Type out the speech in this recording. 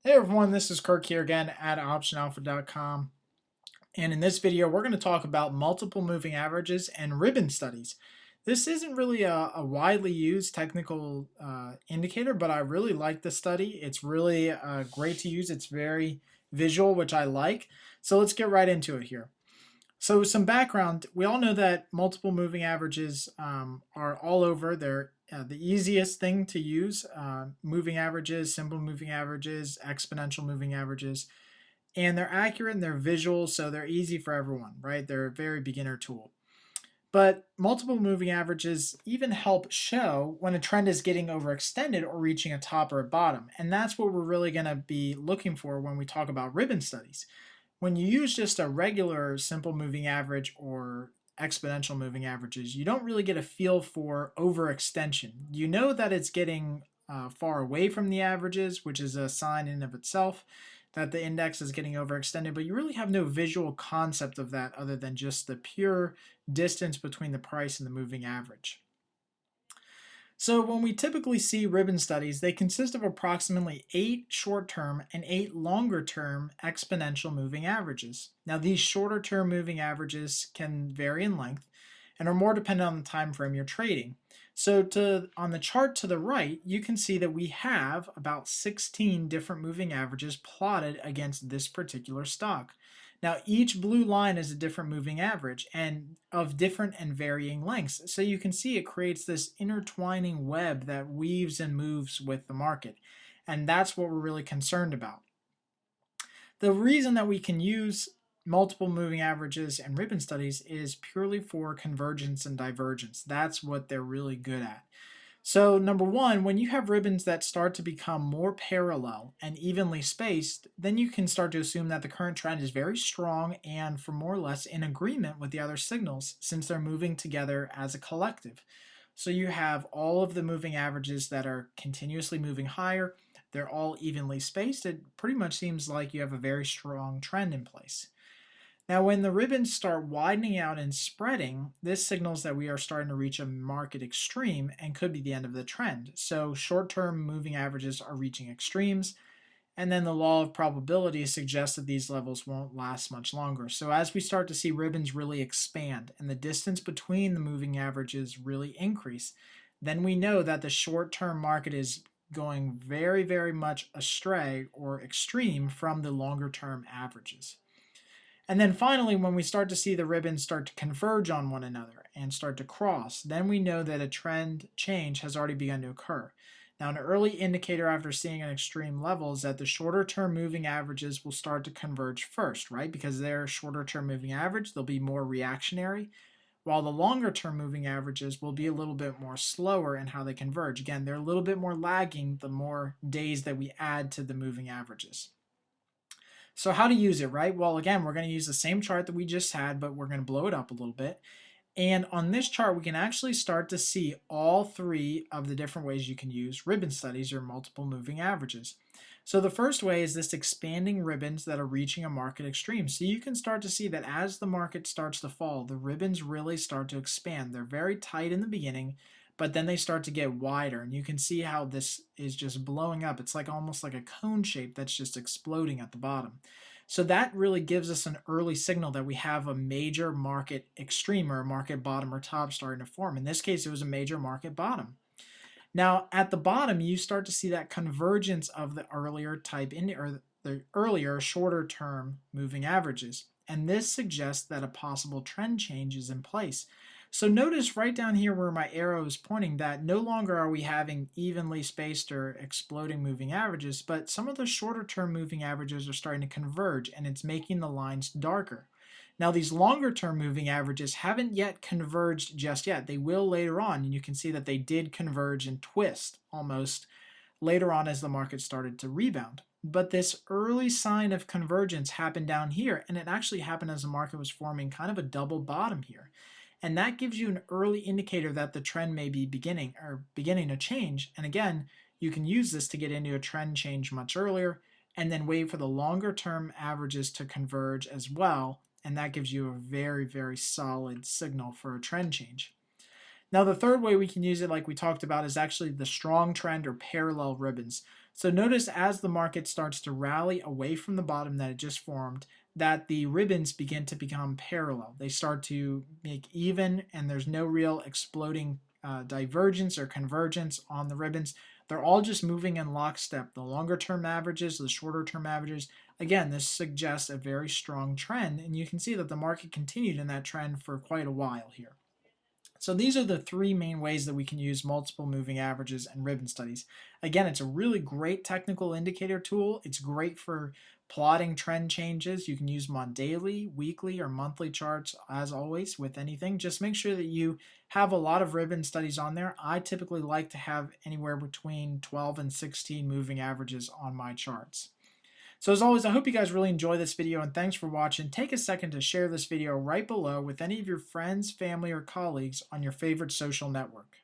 Hey everyone, this is Kirk here again at OptionAlpha.com. And in this video, we're going to talk about multiple moving averages and ribbon studies. This isn't really a widely used technical indicator, but I really like the study. It's really great to use. It's very visual, which I like. So let's get right into it here. So, some background, we all know that multiple moving averages are all over. They're the easiest thing to use. Moving averages, simple moving averages, exponential moving averages, and they're accurate and they're visual, so they're easy for everyone, right? They're a very beginner tool. But multiple moving averages even help show when a trend is getting overextended or reaching a top or a bottom. And that's what we're really going to be looking for when we talk about ribbon studies. When you use just a regular simple moving average or exponential moving averages, you don't really get a feel for overextension. You know that it's getting far away from the averages, which is a sign in of itself that the index is getting overextended, but you really have no visual concept of that other than just the pure distance between the price and the moving average. So when we typically see ribbon studies, they consist of approximately 8 short-term and 8 longer-term exponential moving averages. Now these shorter-term moving averages can vary in length and are more dependent on the time frame you're trading. So on the chart to the right, you can see that we have about 16 different moving averages plotted against this particular stock. Now, each blue line is a different moving average and of different and varying lengths. So you can see it creates this intertwining web that weaves and moves with the market. And that's what we're really concerned about. The reason that we can use multiple moving averages and ribbon studies is purely for convergence and divergence. That's what they're really good at. So, number one, when you have ribbons that start to become more parallel and evenly spaced, then you can start to assume that the current trend is very strong and for more or less in agreement with the other signals since they're moving together as a collective. So, you have all of the moving averages that are continuously moving higher, they're all evenly spaced. It pretty much seems like you have a very strong trend in place. Now, when the ribbons start widening out and spreading, this signals that we are starting to reach a market extreme and could be the end of the trend. So, short term moving averages are reaching extremes, and then the law of probability suggests that these levels won't last much longer. So, as we start to see ribbons really expand and the distance between the moving averages really increase, then we know that the short term market is going very, very much astray or extreme from the longer term averages. And then finally, when we start to see the ribbons start to converge on one another and start to cross, then we know that a trend change has already begun to occur. Now, an early indicator after seeing an extreme level is that the shorter term moving averages will start to converge first, right? Because they're shorter term moving average, they'll be more reactionary, while the longer term moving averages will be a little bit more slower in how they converge. Again, they're a little bit more lagging the more days that we add to the moving averages. So how to use it, right? Well, again, we're going to use the same chart that we just had, but we're going to blow it up a little bit. And on this chart, we can actually start to see all three of the different ways you can use ribbon studies or multiple moving averages. So the first way is this expanding ribbons that are reaching a market extreme. So you can start to see that as the market starts to fall, the ribbons really start to expand. They're very tight in the beginning, but then they start to get wider. And you can see how this is just blowing up. It's like almost like a cone shape that's just exploding at the bottom. So that really gives us an early signal that we have a major market extreme or a market bottom or top starting to form. In this case, it was a major market bottom. Now, at the bottom, you start to see that convergence of the earlier type in or the earlier shorter term moving averages. And this suggests that a possible trend change is in place. So notice right down here where my arrow is pointing that no longer are we having evenly spaced or exploding moving averages, but some of the shorter term moving averages are starting to converge and it's making the lines darker. Now these longer term moving averages haven't yet converged just yet. They will later on, and you can see that they did converge and twist almost later on as the market started to rebound. But this early sign of convergence happened down here, and it actually happened as the market was forming kind of a double bottom here. And that gives you an early indicator that the trend may be beginning to change. And again, you can use this to get into a trend change much earlier and then wait for the longer term averages to converge as well. And that gives you a very, very solid signal for a trend change. Now, the third way we can use it, like we talked about, is actually the strong trend or parallel ribbons. So notice as the market starts to rally away from the bottom that it just formed, that the ribbons begin to become parallel. They start to make even, and there's no real exploding divergence or convergence on the ribbons. They're all just moving in lockstep. The longer term averages, the shorter term averages. Again, this suggests a very strong trend, and you can see that the market continued in that trend for quite a while here. So these are the three main ways that we can use multiple moving averages and ribbon studies. Again, it's a really great technical indicator tool. It's great for plotting trend changes. You can use them on daily, weekly, or monthly charts as always with anything. Just make sure that you have a lot of ribbon studies on there. I typically like to have anywhere between 12 and 16 moving averages on my charts. So as always, I hope you guys really enjoy this video, and thanks for watching. Take a second to share this video right below with any of your friends, family, or colleagues on your favorite social network.